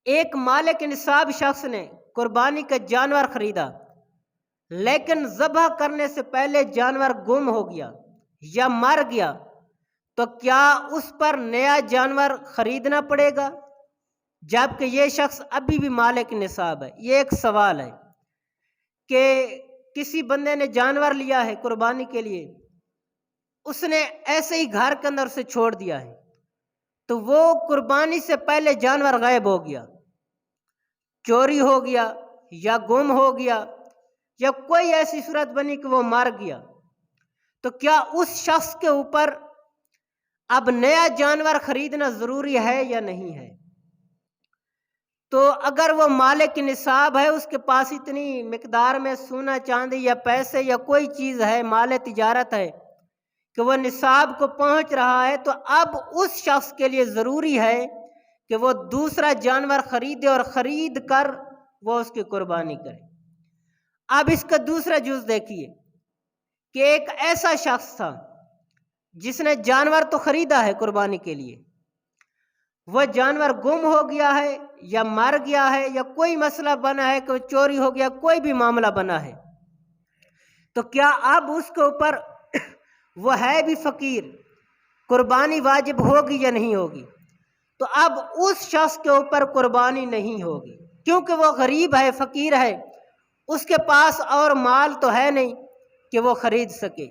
ایک مالک نصاب شخص نے قربانی کا جانور خریدا، لیکن ذبح کرنے سے پہلے جانور گم ہو گیا یا مر گیا، تو کیا اس پر نیا جانور خریدنا پڑے گا جبکہ یہ شخص ابھی بھی مالک نصاب ہے؟ یہ ایک سوال ہے کہ کسی بندے نے جانور لیا ہے قربانی کے لیے، اس نے ایسے ہی گھر کے اندر سے چھوڑ دیا ہے، تو وہ قربانی سے پہلے جانور غائب ہو گیا، چوری ہو گیا یا گم ہو گیا یا کوئی ایسی صورت بنی کہ وہ مر گیا، تو کیا اس شخص کے اوپر اب نیا جانور خریدنا ضروری ہے یا نہیں ہے؟ تو اگر وہ مالک نصاب ہے، اس کے پاس اتنی مقدار میں سونا چاندی یا پیسے یا کوئی چیز ہے، مال تجارت ہے کہ وہ نصاب کو پہنچ رہا ہے، تو اب اس شخص کے لیے ضروری ہے کہ وہ دوسرا جانور خریدے اور خرید کر وہ اس کی قربانی کرے۔ اب اس کا دوسرا جز دیکھیے کہ ایک ایسا شخص تھا جس نے جانور تو خریدا ہے قربانی کے لیے، وہ جانور گم ہو گیا ہے یا مر گیا ہے یا کوئی مسئلہ بنا ہے کہ وہ چوری ہو گیا، کوئی بھی معاملہ بنا ہے، تو کیا اب اس کے اوپر وہ ہے بھی فقیر، قربانی واجب ہوگی یا نہیں ہوگی؟ تو اب اس شخص کے اوپر قربانی نہیں ہوگی، کیونکہ وہ غریب ہے، فقیر ہے، اس کے پاس اور مال تو ہے نہیں کہ وہ خرید سکے۔